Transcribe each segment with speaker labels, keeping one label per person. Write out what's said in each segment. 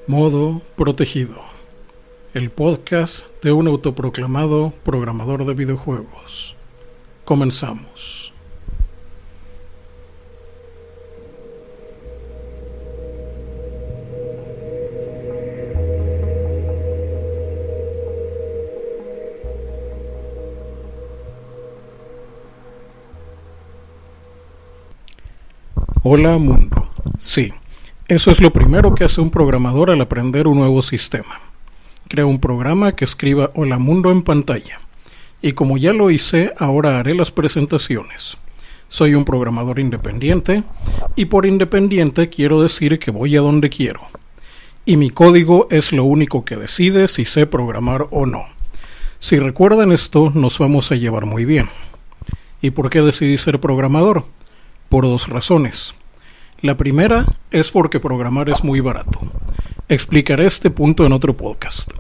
Speaker 1: Modo Protegido, el podcast de un autoproclamado programador de videojuegos. Comenzamos. Hola mundo. Sí, eso es lo primero que hace un programador al aprender un nuevo sistema. Crea un programa que escriba Hola mundo en pantalla. Y como ya lo hice, ahora haré las presentaciones. Soy un programador independiente, y por independiente quiero decir que voy a donde quiero. Y mi código es lo único que decide si sé programar o no. Si recuerdan esto, nos vamos a llevar muy bien. ¿Y por qué decidí ser programador? Por dos razones. La primera es porque programar es muy barato. Explicaré este punto en otro podcast.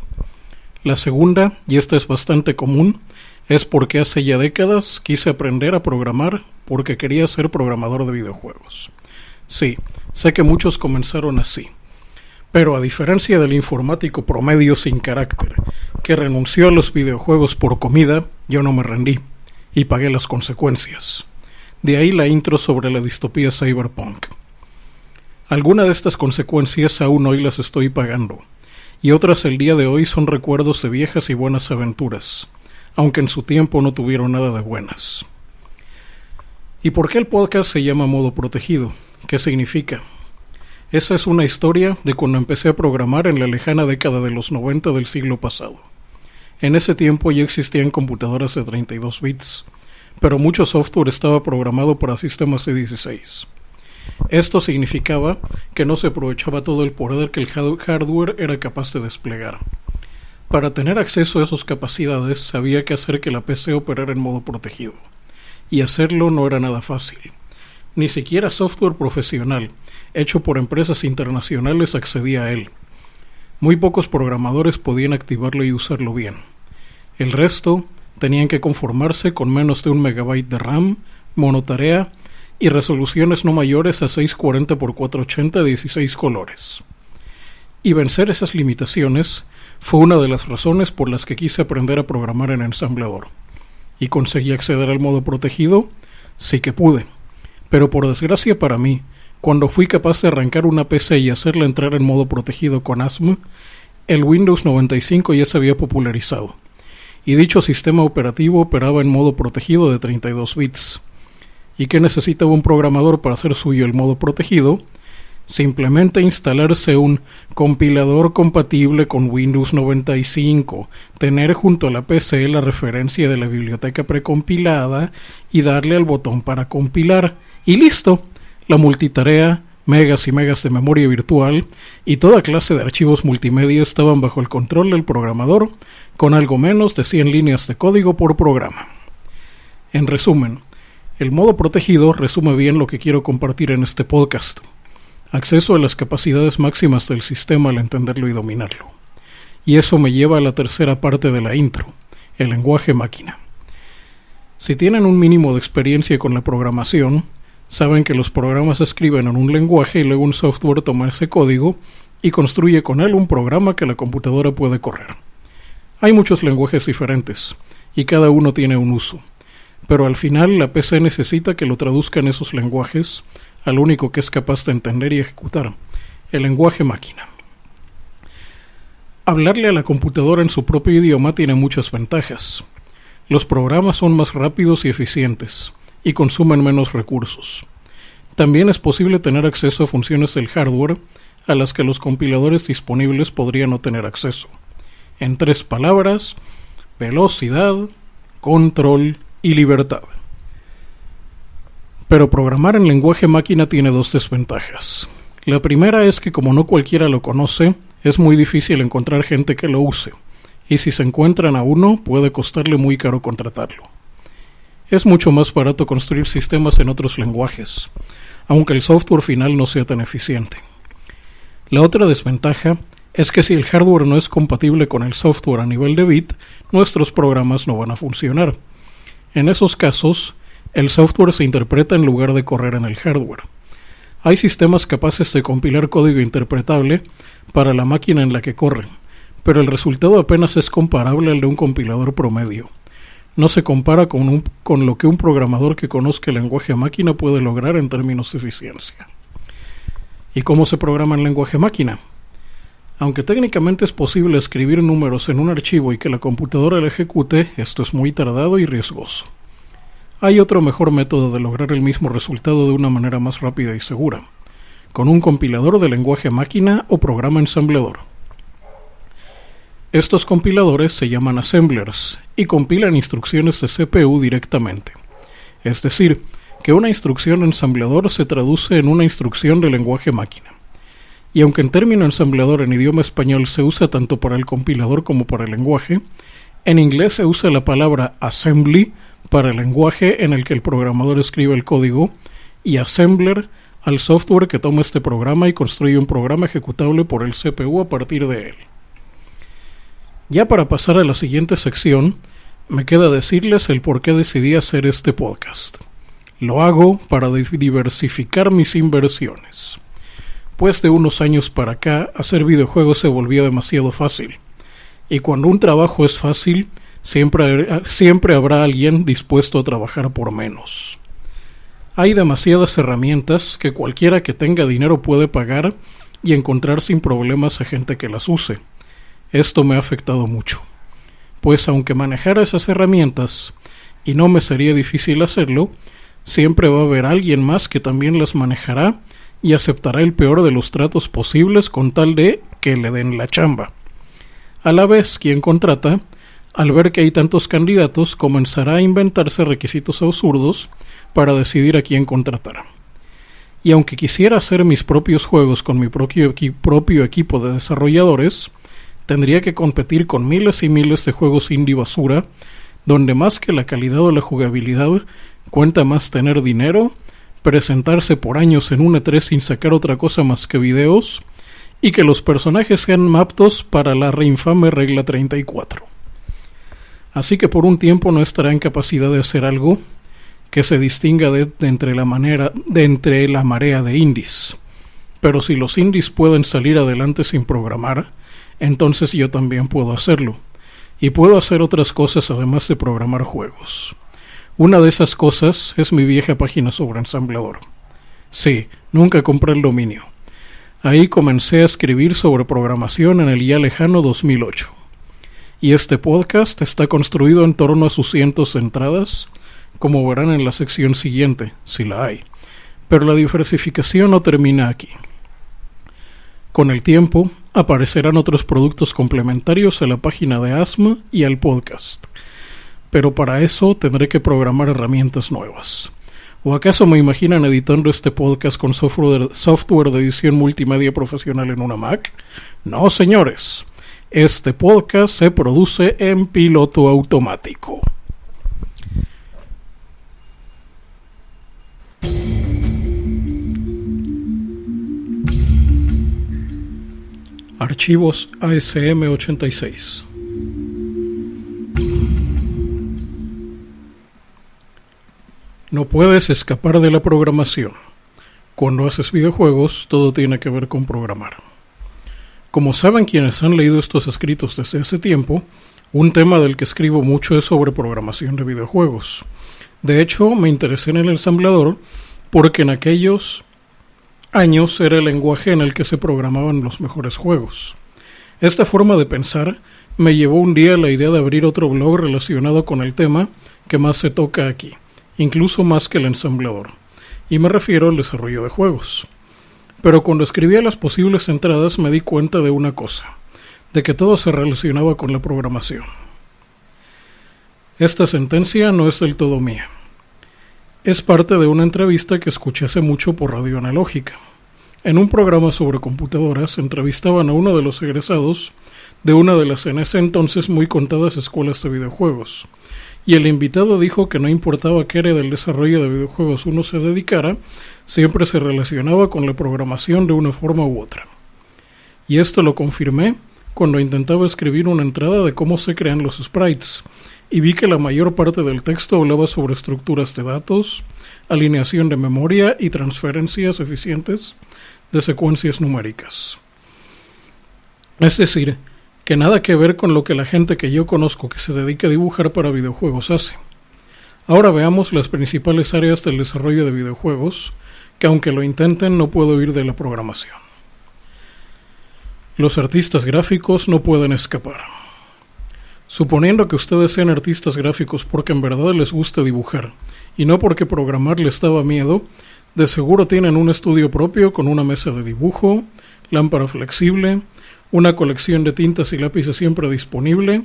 Speaker 1: La segunda, y esta es bastante común, es porque hace ya décadas quise aprender a programar porque quería ser programador de videojuegos. Sí, sé que muchos comenzaron así. Pero a diferencia del informático promedio sin carácter, que renunció a los videojuegos por comida, yo no me rendí y pagué las consecuencias. De ahí la intro sobre la distopía cyberpunk. Algunas de estas consecuencias aún hoy las estoy pagando, y otras el día de hoy son recuerdos de viejas y buenas aventuras, aunque en su tiempo no tuvieron nada de buenas. ¿Y por qué el podcast se llama Modo Protegido? ¿Qué significa? Esa es una historia de cuando empecé a programar en la lejana década de los 90 del siglo pasado. En ese tiempo ya existían computadoras de 32 bits, pero mucho software estaba programado para sistemas de 16. Esto significaba que no se aprovechaba todo el poder que el hardware era capaz de desplegar. Para tener acceso a esas capacidades había que hacer que la PC operara en modo protegido, y hacerlo no era nada fácil. Ni siquiera software profesional, hecho por empresas internacionales, accedía a él. Muy pocos programadores podían activarlo y usarlo bien. El resto tenían que conformarse con menos de 1 MB de RAM, monotarea y resoluciones no mayores a 640 x 480 de 16 colores. Y vencer esas limitaciones fue una de las razones por las que quise aprender a programar en ensamblador. ¿Y conseguí acceder al modo protegido? Sí que pude. Pero por desgracia para mí, cuando fui capaz de arrancar una PC y hacerla entrar en modo protegido con ASM, el Windows 95 ya se había popularizado. Y dicho sistema operativo operaba en modo protegido de 32 bits. ¿Y qué necesitaba un programador para hacer suyo el modo protegido? Simplemente instalarse un compilador compatible con Windows 95, tener junto a la PC la referencia de la biblioteca precompilada y darle al botón para compilar. Y listo, la multitarea, megas y megas de memoria virtual y toda clase de archivos multimedia estaban bajo el control del programador, con algo menos de 100 líneas de código por programa. En resumen, el modo protegido resume bien lo que quiero compartir en este podcast. Acceso a las capacidades máximas del sistema al entenderlo y dominarlo. Y eso me lleva a la tercera parte de la intro, el lenguaje máquina. Si tienen un mínimo de experiencia con la programación, saben que los programas se escriben en un lenguaje y luego un software toma ese código y construye con él un programa que la computadora puede correr. Hay muchos lenguajes diferentes, y cada uno tiene un uso. Pero al final la PC necesita que lo traduzcan esos lenguajes al único que es capaz de entender y ejecutar, el lenguaje máquina. Hablarle a la computadora en su propio idioma tiene muchas ventajas. Los programas son más rápidos y eficientes, y consumen menos recursos. También es posible tener acceso a funciones del hardware a las que los compiladores disponibles podrían no tener acceso. En 3 palabras: velocidad, control y libertad. Pero programar en lenguaje máquina tiene 2 desventajas. La primera es que como no cualquiera lo conoce, es muy difícil encontrar gente que lo use, y si se encuentran a uno, puede costarle muy caro contratarlo. Es mucho más barato construir sistemas en otros lenguajes, aunque el software final no sea tan eficiente. La otra desventaja es que si el hardware no es compatible con el software a nivel de bit, nuestros programas no van a funcionar. En esos casos, el software se interpreta en lugar de correr en el hardware. Hay sistemas capaces de compilar código interpretable para la máquina en la que corren, pero el resultado apenas es comparable al de un compilador promedio. No se compara con lo que un programador que conozca el lenguaje máquina puede lograr en términos de eficiencia. ¿Y cómo se programa el lenguaje máquina? Aunque técnicamente es posible escribir números en un archivo y que la computadora lo ejecute, esto es muy tardado y riesgoso. Hay otro mejor método de lograr el mismo resultado de una manera más rápida y segura, con un compilador de lenguaje máquina o programa ensamblador. Estos compiladores se llaman assemblers y compilan instrucciones de CPU directamente. Es decir, que una instrucción ensamblador se traduce en una instrucción de lenguaje máquina. Y aunque en término ensamblador en idioma español se usa tanto para el compilador como para el lenguaje, en inglés se usa la palabra assembly para el lenguaje en el que el programador escribe el código y assembler al software que toma este programa y construye un programa ejecutable por el CPU a partir de él. Ya para pasar a la siguiente sección, me queda decirles el por qué decidí hacer este podcast. Lo hago para diversificar mis inversiones. Pues de unos años para acá, hacer videojuegos se volvió demasiado fácil. Y cuando un trabajo es fácil, siempre habrá alguien dispuesto a trabajar por menos. Hay demasiadas herramientas que cualquiera que tenga dinero puede pagar y encontrar sin problemas a gente que las use. Esto me ha afectado mucho. Pues aunque manejara esas herramientas, y no me sería difícil hacerlo, siempre va a haber alguien más que también las manejará y aceptará el peor de los tratos posibles con tal de que le den la chamba. A la vez, quien contrata, al ver que hay tantos candidatos, comenzará a inventarse requisitos absurdos para decidir a quién contratar. Y aunque quisiera hacer mis propios juegos con mi propio equipo de desarrolladores, tendría que competir con miles y miles de juegos indie basura, donde más que la calidad o la jugabilidad, cuenta más tener dinero, presentarse por años en un E3 sin sacar otra cosa más que videos, y que los personajes sean aptos para la reinfame regla 34. Así que por un tiempo no estará en capacidad de hacer algo que se distinga de entre la marea de indies. Pero si los indies pueden salir adelante sin programar, entonces yo también puedo hacerlo. Y puedo hacer otras cosas además de programar juegos. Una de esas cosas es mi vieja página sobre ensamblador. Sí, nunca compré el dominio. Ahí comencé a escribir sobre programación en el ya lejano 2008. Y este podcast está construido en torno a sus cientos de entradas, como verán en la sección siguiente, si la hay. Pero la diversificación no termina aquí. Con el tiempo, aparecerán otros productos complementarios a la página de ASMA y al podcast. Pero para eso tendré que programar herramientas nuevas. ¿O acaso me imaginan editando este podcast con software de edición multimedia profesional en una Mac? No, señores. Este podcast se produce en piloto automático. Archivos ASM86. No puedes escapar de la programación. Cuando haces videojuegos, todo tiene que ver con programar. Como saben quienes han leído estos escritos desde hace tiempo, un tema del que escribo mucho es sobre programación de videojuegos. De hecho, me interesé en el ensamblador porque en aquellos años era el lenguaje en el que se programaban los mejores juegos. Esta forma de pensar me llevó un día a la idea de abrir otro blog relacionado con el tema que más se toca aquí, incluso más que el ensamblador, y me refiero al desarrollo de juegos. Pero cuando escribía las posibles entradas me di cuenta de una cosa, de que todo se relacionaba con la programación. Esta sentencia no es del todo mía. Es parte de una entrevista que escuché hace mucho por Radio Analógica. En un programa sobre computadoras entrevistaban a uno de los egresados de una de las en ese entonces muy contadas escuelas de videojuegos. Y el invitado dijo que no importaba qué área del desarrollo de videojuegos uno se dedicara, siempre se relacionaba con la programación de una forma u otra. Y esto lo confirmé cuando intentaba escribir una entrada de cómo se crean los sprites, y vi que la mayor parte del texto hablaba sobre estructuras de datos, alineación de memoria y transferencias eficientes de secuencias numéricas. Es decir, que nada que ver con lo que la gente que yo conozco que se dedica a dibujar para videojuegos hace. Ahora veamos las principales áreas del desarrollo de videojuegos, que aunque lo intenten no puedo huir de la programación. Los artistas gráficos no pueden escapar. Suponiendo que ustedes sean artistas gráficos porque en verdad les gusta dibujar, y no porque programar les daba miedo, de seguro tienen un estudio propio con una mesa de dibujo, lámpara flexible, una colección de tintas y lápices siempre disponible,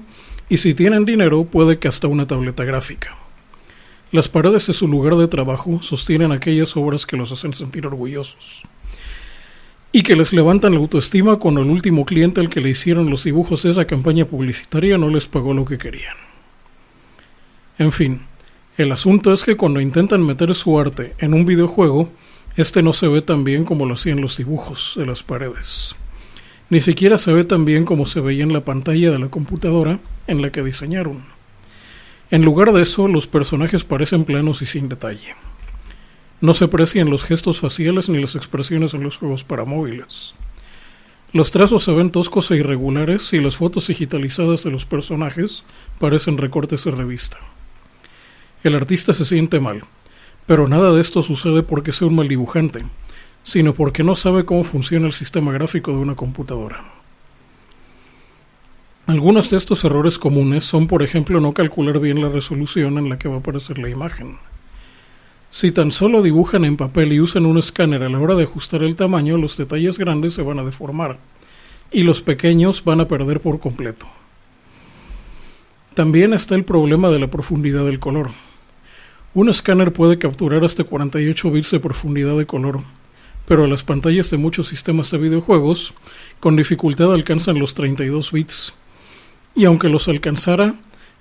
Speaker 1: y si tienen dinero puede que hasta una tableta gráfica. Las paredes de su lugar de trabajo sostienen aquellas obras que los hacen sentir orgullosos y que les levantan la autoestima cuando el último cliente al que le hicieron los dibujos de esa campaña publicitaria no les pagó lo que querían. En fin, el asunto es que cuando intentan meter su arte en un videojuego, este no se ve tan bien como lo hacían los dibujos de las paredes. Ni siquiera se ve tan bien como se veía en la pantalla de la computadora en la que diseñaron. En lugar de eso, los personajes parecen planos y sin detalle. No se aprecian los gestos faciales ni las expresiones en los juegos para móviles. Los trazos se ven toscos e irregulares y las fotos digitalizadas de los personajes parecen recortes de revista. El artista se siente mal, pero nada de esto sucede porque sea un mal dibujante, sino porque no sabe cómo funciona el sistema gráfico de una computadora. Algunos de estos errores comunes son, por ejemplo, no calcular bien la resolución en la que va a aparecer la imagen. Si tan solo dibujan en papel y usan un escáner a la hora de ajustar el tamaño, los detalles grandes se van a deformar y los pequeños van a perder por completo. También está el problema de la profundidad del color. Un escáner puede capturar hasta 48 bits de profundidad de color, pero las pantallas de muchos sistemas de videojuegos con dificultad alcanzan los 32 bits, y aunque los alcanzara,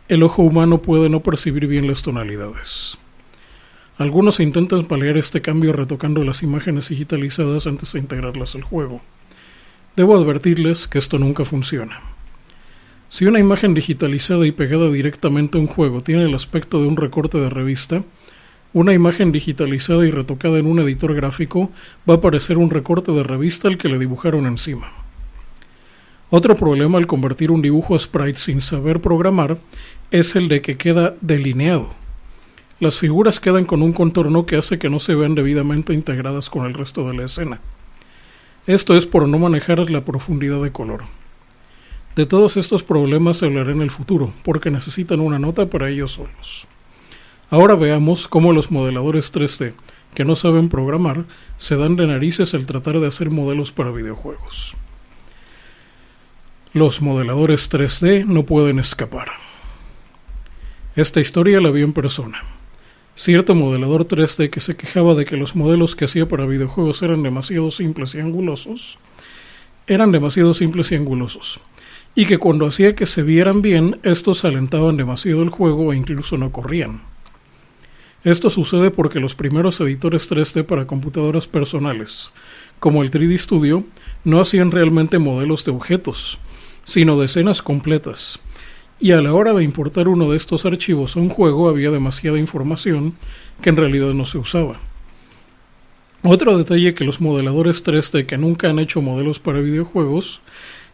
Speaker 1: el ojo humano puede no percibir bien las tonalidades. Algunos intentan paliar este cambio retocando las imágenes digitalizadas antes de integrarlas al juego. Debo advertirles que esto nunca funciona. Si una imagen digitalizada y pegada directamente a un juego tiene el aspecto de un recorte de revista, una imagen digitalizada y retocada en un editor gráfico va a parecer un recorte de revista al que le dibujaron encima. Otro problema al convertir un dibujo a sprite sin saber programar es el de que queda delineado. Las figuras quedan con un contorno que hace que no se vean debidamente integradas con el resto de la escena. Esto es por no manejar la profundidad de color. De todos estos problemas se hablará en el futuro, porque necesitan una nota para ellos solos. Ahora veamos cómo los modeladores 3D, que no saben programar, se dan de narices al tratar de hacer modelos para videojuegos. Los modeladores 3D no pueden escapar. Esta historia la vi en persona. Cierto modelador 3D que se quejaba de que los modelos que hacía para videojuegos eran demasiado simples y angulosos, y que cuando hacía que se vieran bien, estos alentaban demasiado el juego e incluso no corrían. Esto sucede porque los primeros editores 3D para computadoras personales, como el 3D Studio, no hacían realmente modelos de objetos, sino de escenas completas, y a la hora de importar uno de estos archivos a un juego había demasiada información que en realidad no se usaba. Otro detalle que los modeladores 3D que nunca han hecho modelos para videojuegos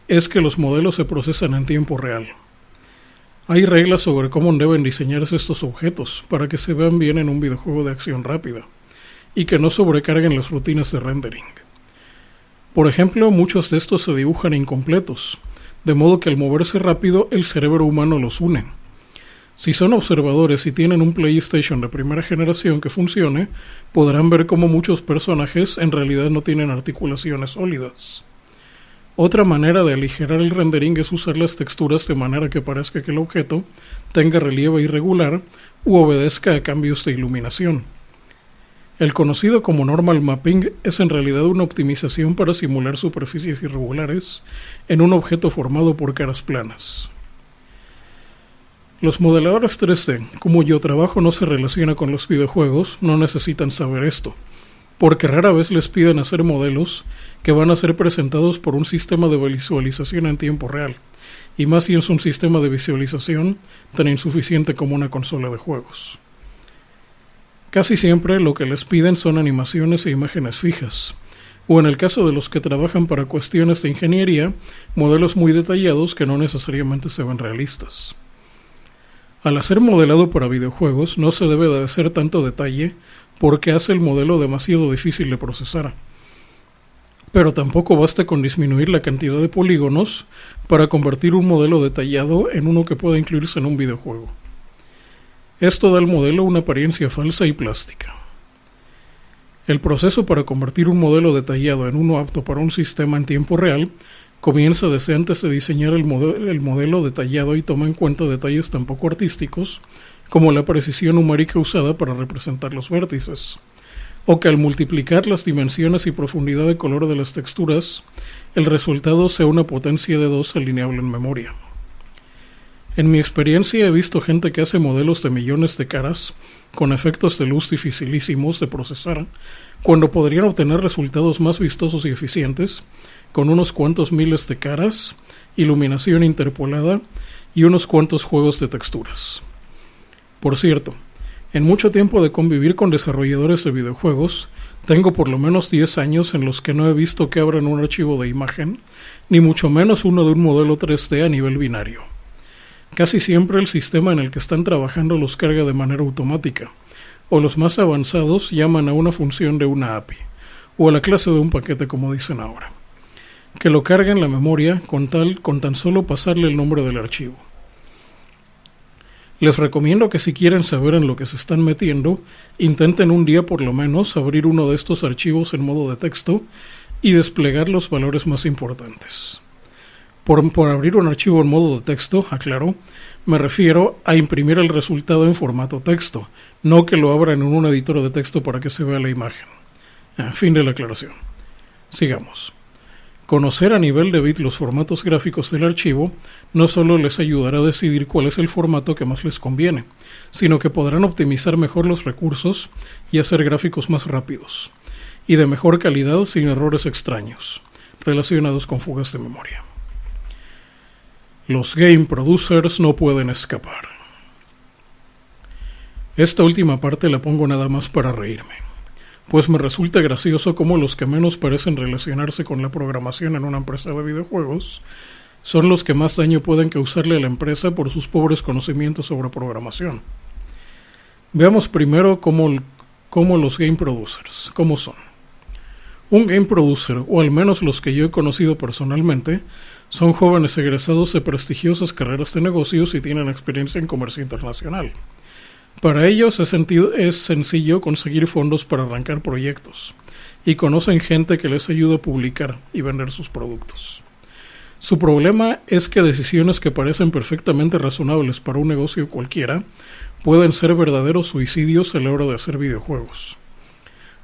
Speaker 1: es que los modelos se procesan en tiempo real. Hay reglas sobre cómo deben diseñarse estos objetos para que se vean bien en un videojuego de acción rápida y que no sobrecarguen las rutinas de rendering. Por ejemplo, muchos de estos se dibujan incompletos, de modo que al moverse rápido el cerebro humano los une. Si son observadores y tienen un PlayStation de primera generación que funcione, podrán ver cómo muchos personajes en realidad no tienen articulaciones sólidas. Otra manera de aligerar el rendering es usar las texturas de manera que parezca que el objeto tenga relieve irregular u obedezca a cambios de iluminación. El conocido como normal mapping es en realidad una optimización para simular superficies irregulares en un objeto formado por caras planas. Los modeladores 3D, cuyo trabajo no se relaciona con los videojuegos, no necesitan saber esto, porque rara vez les piden hacer modelos que van a ser presentados por un sistema de visualización en tiempo real, y más si es un sistema de visualización tan insuficiente como una consola de juegos. Casi siempre lo que les piden son animaciones e imágenes fijas, o en el caso de los que trabajan para cuestiones de ingeniería, modelos muy detallados que no necesariamente se ven realistas. Al hacer modelado para videojuegos no se debe de hacer tanto detalle porque hace el modelo demasiado difícil de procesar. Pero tampoco basta con disminuir la cantidad de polígonos para convertir un modelo detallado en uno que pueda incluirse en un videojuego. Esto da al modelo una apariencia falsa y plástica. El proceso para convertir un modelo detallado en uno apto para un sistema en tiempo real comienza desde antes de diseñar el modelo detallado y toma en cuenta detalles tan poco artísticos como la precisión numérica usada para representar los vértices, o que al multiplicar las dimensiones y profundidad de color de las texturas, el resultado sea una potencia de 2 alineable en memoria. En mi experiencia he visto gente que hace modelos de millones de caras con efectos de luz dificilísimos de procesar, cuando podrían obtener resultados más vistosos y eficientes con unos cuantos miles de caras, iluminación interpolada y unos cuantos juegos de texturas. Por cierto, en mucho tiempo de convivir con desarrolladores de videojuegos, tengo por lo menos 10 años en los que no he visto que abran un archivo de imagen, ni mucho menos uno de un modelo 3D a nivel binario. Casi siempre el sistema en el que están trabajando los carga de manera automática, o los más avanzados llaman a una función de una API, o a la clase de un paquete como dicen ahora, que lo carga en la memoria con tan solo pasarle el nombre del archivo. Les recomiendo que si quieren saber en lo que se están metiendo, intenten un día por lo menos abrir uno de estos archivos en modo de texto y desplegar los valores más importantes. Por abrir un archivo en modo de texto, aclaro, me refiero a imprimir el resultado en formato texto, no que lo abran en un editor de texto para que se vea la imagen. Fin de la aclaración. Sigamos. Conocer a nivel de bit los formatos gráficos del archivo no solo les ayudará a decidir cuál es el formato que más les conviene, sino que podrán optimizar mejor los recursos y hacer gráficos más rápidos, y de mejor calidad sin errores extraños, relacionados con fugas de memoria. Los game producers no pueden escapar. Esta última parte la pongo nada más para reírme, pues me resulta gracioso cómo los que menos parecen relacionarse con la programación en una empresa de videojuegos son los que más daño pueden causarle a la empresa por sus pobres conocimientos sobre programación. Veamos primero cómo los game producers, cómo son. Un game producer, o al menos los que yo he conocido personalmente, son jóvenes egresados de prestigiosas carreras de negocios y tienen experiencia en comercio internacional. Para ellos es sencillo conseguir fondos para arrancar proyectos, y conocen gente que les ayuda a publicar y vender sus productos. Su problema es que decisiones que parecen perfectamente razonables para un negocio cualquiera pueden ser verdaderos suicidios a la hora de hacer videojuegos.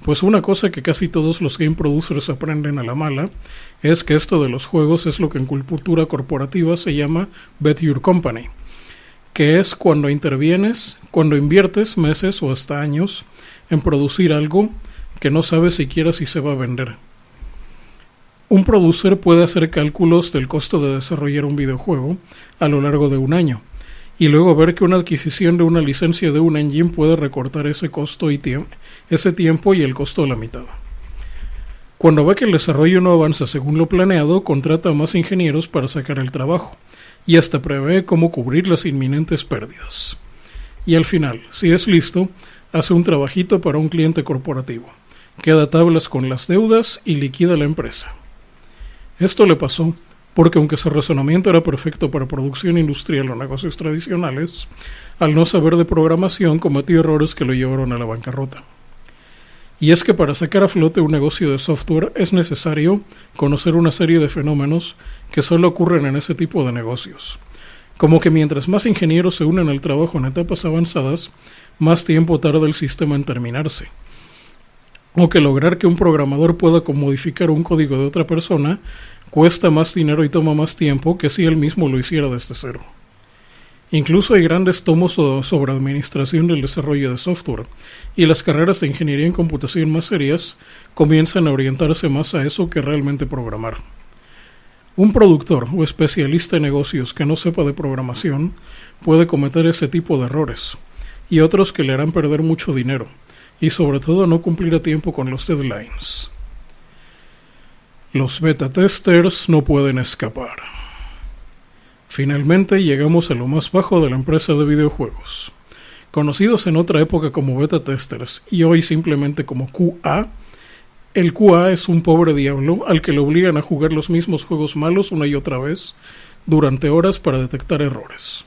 Speaker 1: Pues una cosa que casi todos los game producers aprenden a la mala es que esto de los juegos es lo que en cultura corporativa se llama bet your company, que es cuando inviertes meses o hasta años en producir algo que no sabes siquiera si se va a vender. Un producer puede hacer cálculos del costo de desarrollar un videojuego a lo largo de un año, y luego ver que una adquisición de una licencia de un engine puede recortar ese costo y ese tiempo y el costo a la mitad. Cuando ve que el desarrollo no avanza según lo planeado, contrata a más ingenieros para sacar el trabajo, y hasta prevé cómo cubrir las inminentes pérdidas. Y al final, si es listo, hace un trabajito para un cliente corporativo, queda tablas con las deudas y liquida la empresa. Esto le pasó porque aunque su razonamiento era perfecto para producción industrial o negocios tradicionales, al no saber de programación cometió errores que lo llevaron a la bancarrota. Y es que para sacar a flote un negocio de software es necesario conocer una serie de fenómenos que solo ocurren en ese tipo de negocios. Como que mientras más ingenieros se unen al trabajo en etapas avanzadas, más tiempo tarda el sistema en terminarse. O que lograr que un programador pueda modificar un código de otra persona cuesta más dinero y toma más tiempo que si él mismo lo hiciera desde cero. Incluso hay grandes tomos sobre administración del desarrollo de software, y las carreras de ingeniería en computación más serias comienzan a orientarse más a eso que realmente programar. Un productor o especialista en negocios que no sepa de programación puede cometer ese tipo de errores, y otros que le harán perder mucho dinero, y sobre todo no cumplir a tiempo con los deadlines. Los beta testers no pueden escapar. Finalmente llegamos a lo más bajo de la empresa de videojuegos. Conocidos en otra época como beta testers y hoy simplemente como QA, el QA es un pobre diablo al que le obligan a jugar los mismos juegos malos una y otra vez durante horas para detectar errores.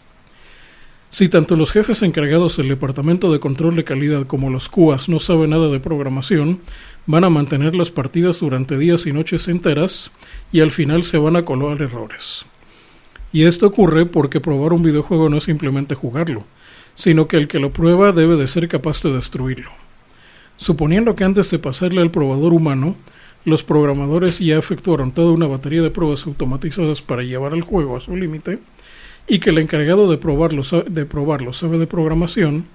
Speaker 1: Si tanto los jefes encargados del departamento de control de calidad como los QAs no saben nada de programación, van a mantener las partidas durante días y noches enteras y al final se van a colar errores. Y esto ocurre porque probar un videojuego no es simplemente jugarlo, sino que el que lo prueba debe de ser capaz de destruirlo. Suponiendo que antes de pasarle al probador humano, los programadores ya efectuaron toda una batería de pruebas automatizadas para llevar el juego a su límite, y que el encargado de probarlo sabe de programación,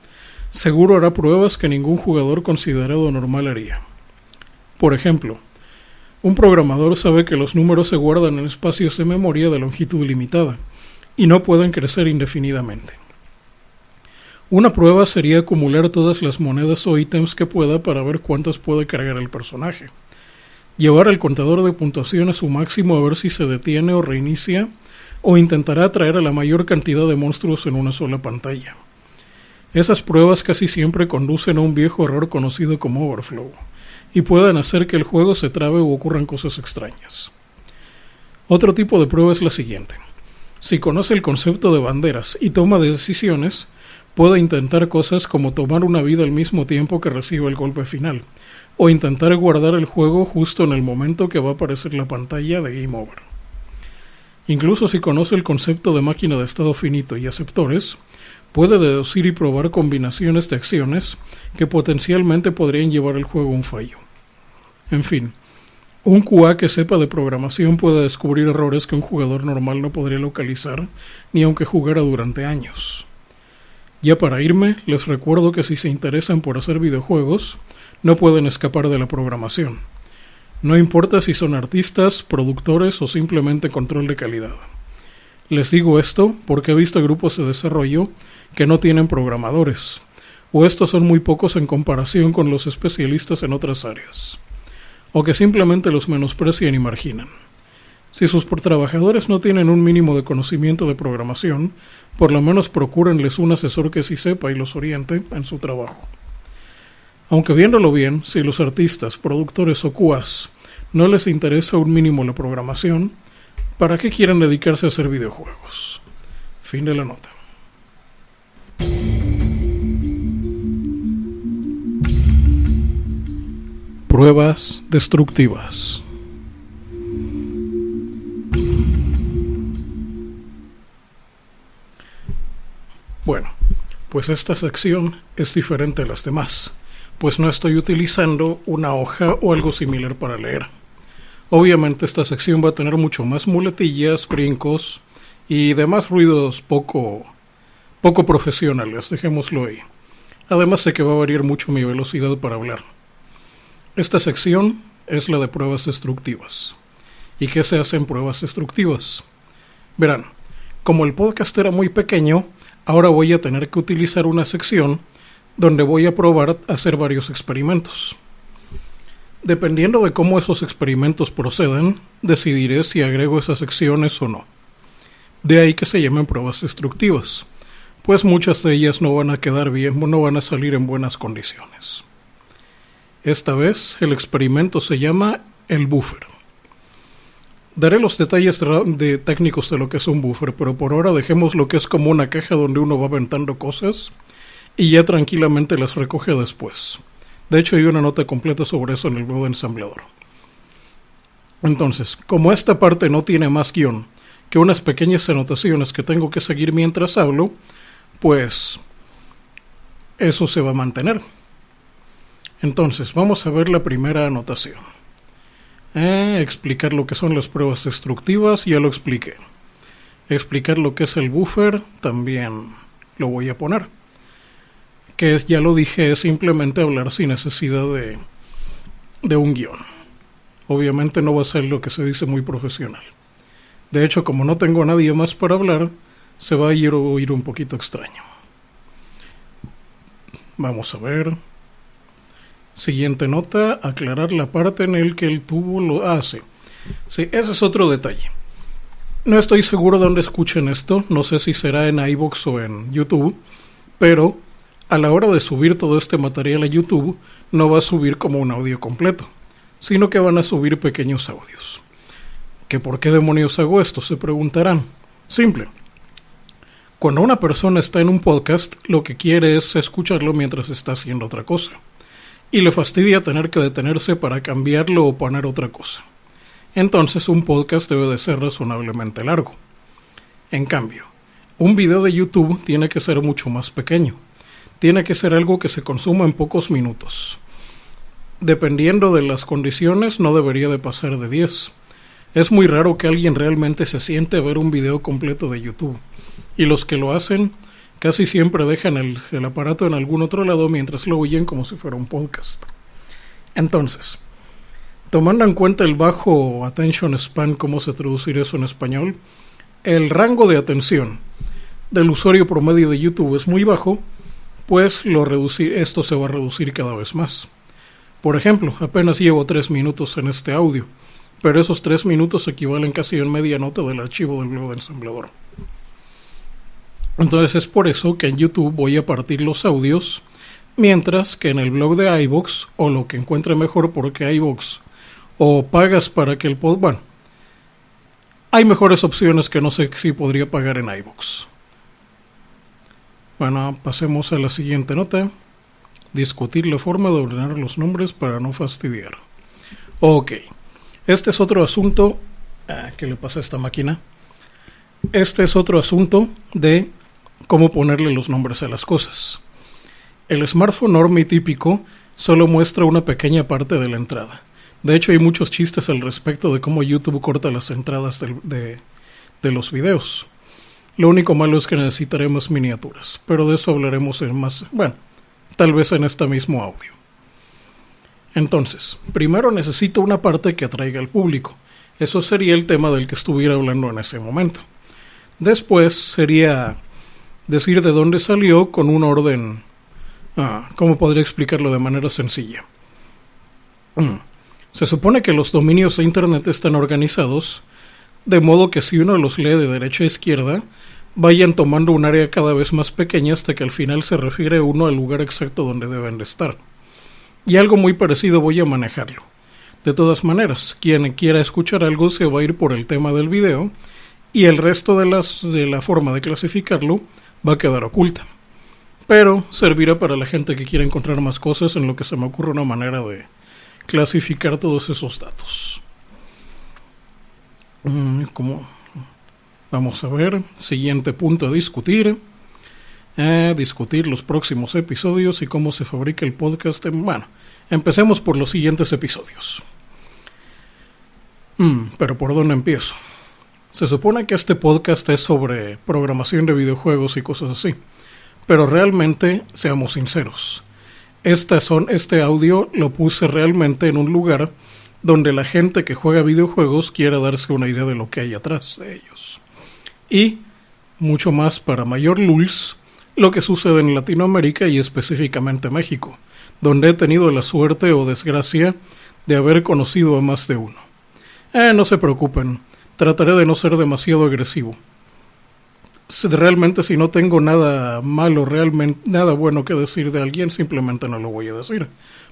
Speaker 1: seguro hará pruebas que ningún jugador considerado normal haría. Por ejemplo, un programador sabe que los números se guardan en espacios de memoria de longitud limitada, y no pueden crecer indefinidamente. Una prueba sería acumular todas las monedas o ítems que pueda para ver cuántas puede cargar el personaje. Llevar el contador de puntuación a su máximo a ver si se detiene o reinicia, o intentará atraer a la mayor cantidad de monstruos en una sola pantalla. Esas pruebas casi siempre conducen a un viejo error conocido como overflow, y pueden hacer que el juego se trabe o ocurran cosas extrañas. Otro tipo de prueba es la siguiente. Si conoce el concepto de banderas y toma decisiones, puede intentar cosas como tomar una vida al mismo tiempo que reciba el golpe final, o intentar guardar el juego justo en el momento que va a aparecer la pantalla de Game Over. Incluso si conoce el concepto de máquina de estado finito y aceptores, puede deducir y probar combinaciones de acciones que potencialmente podrían llevar el juego a un fallo. En fin, un QA que sepa de programación puede descubrir errores que un jugador normal no podría localizar ni aunque jugara durante años. Ya para irme, les recuerdo que si se interesan por hacer videojuegos, no pueden escapar de la programación. No importa si son artistas, productores o simplemente control de calidad. Les digo esto porque he visto grupos de desarrollo que no tienen programadores, o estos son muy pocos en comparación con los especialistas en otras áreas, o que simplemente los menosprecian y marginan. Si sus trabajadores no tienen un mínimo de conocimiento de programación, por lo menos procúrenles un asesor que sí sepa y los oriente en su trabajo. Aunque viéndolo bien, si los artistas, productores o QAs no les interesa un mínimo la programación, ¿para qué quieren dedicarse a hacer videojuegos? Fin de la nota. Pruebas destructivas. Bueno, pues esta sección es diferente a las demás, pues no estoy utilizando una hoja o algo similar para leer. Obviamente esta sección va a tener mucho más muletillas, brincos y demás ruidos poco profesionales, dejémoslo ahí. Además de que va a variar mucho mi velocidad para hablar. Esta sección es la de pruebas destructivas. ¿Y qué se hace en pruebas destructivas? Verán, como el podcast era muy pequeño, ahora voy a tener que utilizar una sección donde voy a probar hacer varios experimentos. Dependiendo de cómo esos experimentos procedan, decidiré si agrego esas secciones o no. De ahí que se llamen pruebas destructivas, pues muchas de ellas no van a quedar bien, no van a salir en buenas condiciones. Esta vez el experimento se llama el buffer. Daré los detalles técnicos de lo que es un buffer, pero por ahora dejemos lo que es como una caja donde uno va aventando cosas y ya tranquilamente las recoge después. De hecho, hay una nota completa sobre eso en el blog de Ensamblador. Entonces, como esta parte no tiene más guión que unas pequeñas anotaciones que tengo que seguir mientras hablo, pues eso se va a mantener. Entonces, vamos a ver la primera anotación. Explicar lo que son las pruebas destructivas, ya lo expliqué. Explicar lo que es el buffer, también lo voy a poner. Que es, ya lo dije, es simplemente hablar sin necesidad de un guión. Obviamente no va a ser lo que se dice muy profesional. De hecho, como no tengo a nadie más para hablar, se va a oír un poquito extraño. Vamos a ver. Siguiente nota, aclarar la parte en el que el tubo lo hace. Sí, ese es otro detalle. No estoy seguro de dónde escuchen esto, no sé si será en iVoox o en YouTube, pero a la hora de subir todo este material a YouTube, no va a subir como un audio completo, sino que van a subir pequeños audios. ¿Que por qué demonios hago esto? Se preguntarán. Simple. Cuando una persona está en un podcast, lo que quiere es escucharlo mientras está haciendo otra cosa. Y le fastidia tener que detenerse para cambiarlo o poner otra cosa. Entonces un podcast debe de ser razonablemente largo. En cambio, un video de YouTube tiene que ser mucho más pequeño. Tiene que ser algo que se consuma en pocos minutos. Dependiendo de las condiciones, no debería de pasar de 10. Es muy raro que alguien realmente se siente a ver un video completo de YouTube. Y los que lo hacen, casi siempre dejan el aparato en algún otro lado mientras lo oyen como si fuera un podcast. Entonces, tomando en cuenta el bajo attention span, ¿cómo se traducir eso en español? El rango de atención del usuario promedio de YouTube es muy bajo, pues esto se va a reducir cada vez más. Por ejemplo, apenas llevo 3 minutos en este audio, pero esos 3 minutos equivalen casi a media nota del archivo del blog de ensamblador. Entonces es por eso que en YouTube voy a partir los audios, mientras que en el blog de iVoox, o lo que encuentre mejor, porque iVoox o pagas para que el podcast... Bueno, hay mejores opciones que no sé si podría pagar en iVoox. Bueno, pasemos a la siguiente nota. Discutir la forma de ordenar los nombres para no fastidiar. Ok, este es otro asunto... ¿qué le pasa a esta máquina? Este es otro asunto de cómo ponerle los nombres a las cosas. El smartphone normie típico solo muestra una pequeña parte de la entrada. De hecho, hay muchos chistes al respecto de cómo YouTube corta las entradas de los videos. Lo único malo es que necesitaremos miniaturas, pero de eso hablaremos tal vez en este mismo audio. Entonces, primero necesito una parte que atraiga al público. Eso sería el tema del que estuviera hablando en ese momento. Después sería decir de dónde salió con un orden. ¿Cómo podría explicarlo de manera sencilla? Se supone que los dominios de Internet están organizados de modo que si uno los lee de derecha a izquierda, vayan tomando un área cada vez más pequeña hasta que al final se refiere uno al lugar exacto donde deben de estar. Y algo muy parecido voy a manejarlo. De todas maneras, quien quiera escuchar algo se va a ir por el tema del video y el resto de la forma de clasificarlo va a quedar oculta. Pero servirá para la gente que quiera encontrar más cosas, en lo que se me ocurre una manera de clasificar todos esos datos. Vamos a ver, siguiente punto a discutir. Discutir los próximos episodios y cómo se fabrica el podcast. Empecemos por los siguientes episodios. Pero ¿por dónde empiezo? Se supone que este podcast es sobre programación de videojuegos y cosas así. Pero realmente, seamos sinceros, este audio lo puse realmente en un lugar donde la gente que juega videojuegos quiera darse una idea de lo que hay atrás de ellos. Y, mucho más para mayor lulz, lo que sucede en Latinoamérica y específicamente México, donde he tenido la suerte o desgracia de haber conocido a más de uno. No se preocupen, trataré de no ser demasiado agresivo. Realmente si no tengo nada malo, realmente nada bueno que decir de alguien, simplemente no lo voy a decir.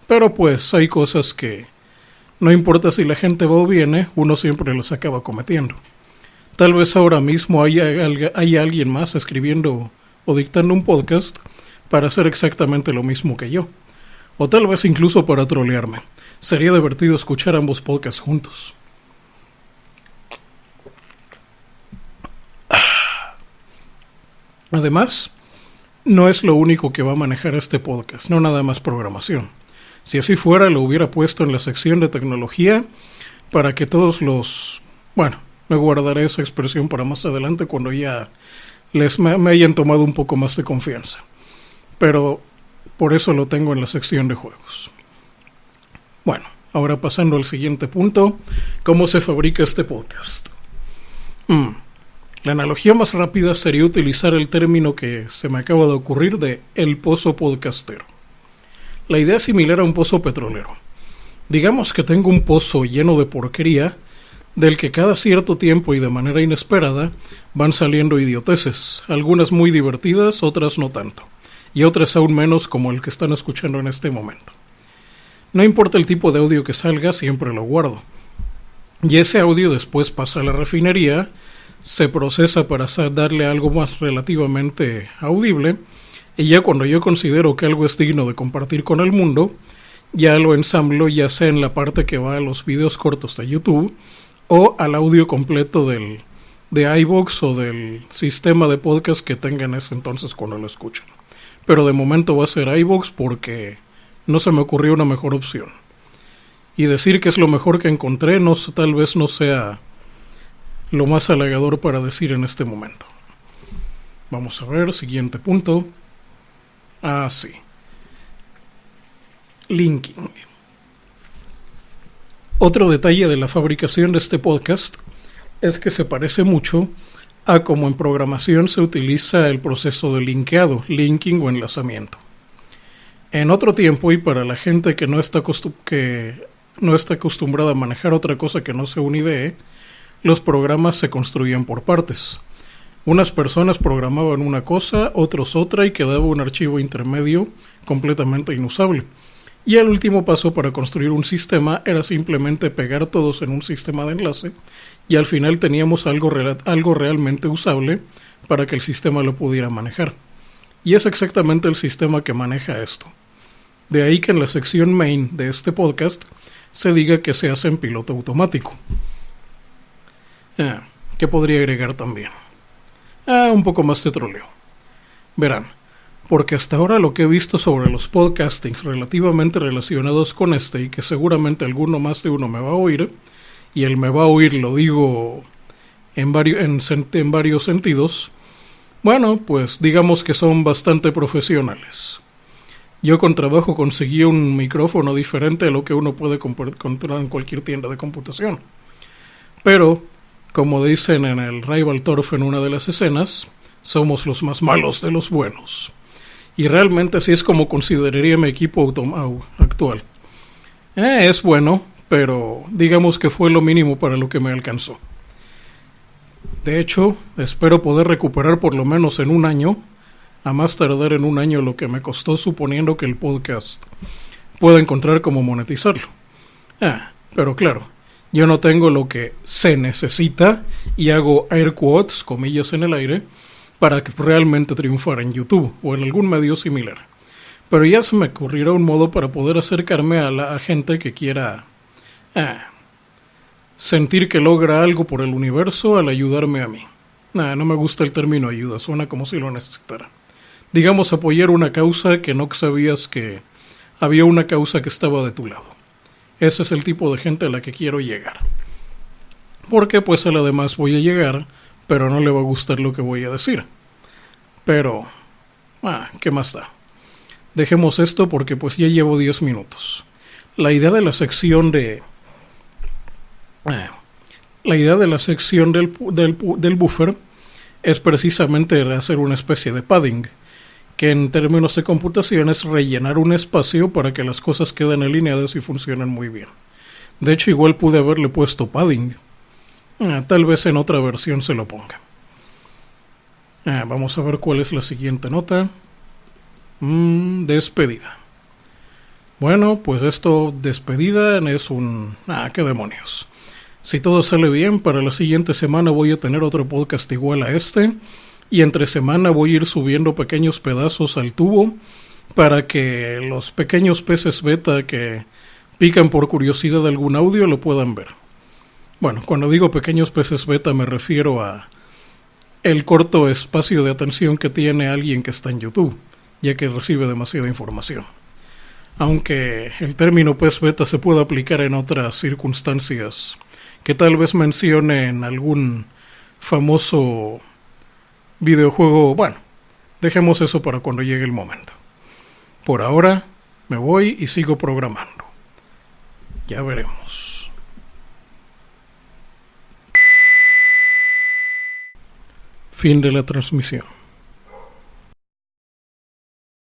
Speaker 1: Pero pues hay cosas que no importa si la gente va o viene, uno siempre las acaba cometiendo. Tal vez ahora mismo haya alguien más escribiendo o dictando un podcast para hacer exactamente lo mismo que yo. O tal vez incluso para trolearme. Sería divertido escuchar ambos podcasts juntos. Además, no es lo único que va a manejar este podcast, no nada más programación. Si así fuera, lo hubiera puesto en la sección de tecnología para que todos los... me guardaré esa expresión para más adelante cuando ya me hayan tomado un poco más de confianza. Pero por eso lo tengo en la sección de juegos. Ahora pasando al siguiente punto, ¿cómo se fabrica este podcast? La analogía más rápida sería utilizar el término que se me acaba de ocurrir de el pozo podcastero. La idea es similar a un pozo petrolero. Digamos que tengo un pozo lleno de porquería, del que cada cierto tiempo y de manera inesperada van saliendo idioteces, algunas muy divertidas, otras no tanto, y otras aún menos como el que están escuchando en este momento. No importa el tipo de audio que salga, siempre lo guardo. Y ese audio después pasa a la refinería, se procesa para darle algo más relativamente audible, y ya cuando yo considero que algo es digno de compartir con el mundo, ya lo ensamblo ya sea en la parte que va a los videos cortos de YouTube, o al audio completo de iVoox o del sistema de podcast que tenga en ese entonces cuando lo escuchen. Pero de momento va a ser iVoox porque no se me ocurrió una mejor opción. Y decir que es lo mejor que encontré tal vez no sea lo más halagador para decir en este momento. Vamos a ver, siguiente punto. Sí. Linking. Otro detalle de la fabricación de este podcast es que se parece mucho a cómo en programación se utiliza el proceso de linkeado, linking o enlazamiento. En otro tiempo, y para la gente que no está acostumbrada a manejar otra cosa que no sea un IDE, los programas se construían por partes. Unas personas programaban una cosa, otros otra, y quedaba un archivo intermedio completamente inusable. Y el último paso para construir un sistema era simplemente pegar todos en un sistema de enlace, y al final teníamos algo realmente usable para que el sistema lo pudiera manejar. Y es exactamente el sistema que maneja esto. De ahí que en la sección main de este podcast se diga que se hace en piloto automático. ¿Qué podría agregar también? Un poco más de troleo. Verán, porque hasta ahora lo que he visto sobre los podcastings relativamente relacionados con este, y que seguramente más de uno me va a oír, y el me va a oír lo digo en varios sentidos, bueno, pues digamos que son bastante profesionales. Yo con trabajo conseguí un micrófono diferente a lo que uno puede encontrar en cualquier tienda de computación. Pero, como dicen en el Rival Turf en una de las escenas, somos los más malos de los buenos. Y realmente así es como consideraría mi equipo actual. Es bueno, pero digamos que fue lo mínimo para lo que me alcanzó. De hecho, espero poder recuperar por lo menos en un año, a más tardar en un año lo que me costó, suponiendo que el podcast pueda encontrar cómo monetizarlo. Pero claro, yo no tengo lo que se necesita, y hago air quotes, comillas en el aire, para que realmente triunfara en YouTube o en algún medio similar. Pero ya se me ocurrirá un modo para poder acercarme a la gente que quiera sentir que logra algo por el universo al ayudarme a mí. No me gusta el término ayuda, suena como si lo necesitara. Digamos, apoyar una causa que no sabías que había una causa que estaba de tu lado. Ese es el tipo de gente a la que quiero llegar. Porque pues a la demás voy a llegar, pero no le va a gustar lo que voy a decir. Pero, ¿qué más da? Dejemos esto porque pues ya llevo 10 minutos. La idea de la sección del buffer es precisamente hacer una especie de padding, que en términos de computación es rellenar un espacio para que las cosas queden alineadas y funcionen muy bien. De hecho, igual pude haberle puesto padding. Tal vez en otra versión se lo ponga. Vamos a ver cuál es la siguiente nota. Despedida. Bueno, pues esto, despedida, es un... qué demonios. Si todo sale bien, para la siguiente semana voy a tener otro podcast igual a este, y entre semana voy a ir subiendo pequeños pedazos al tubo para que los pequeños peces beta que pican por curiosidad de algún audio lo puedan ver. Bueno, cuando digo pequeños peces beta me refiero a el corto espacio de atención que tiene alguien que está en YouTube, ya que recibe demasiada información. Aunque el término pez beta se puede aplicar en otras circunstancias que tal vez mencione en algún famoso videojuego. Bueno, dejemos eso para cuando llegue el momento. Por ahora me voy y sigo programando. Ya veremos. Fin de la transmisión.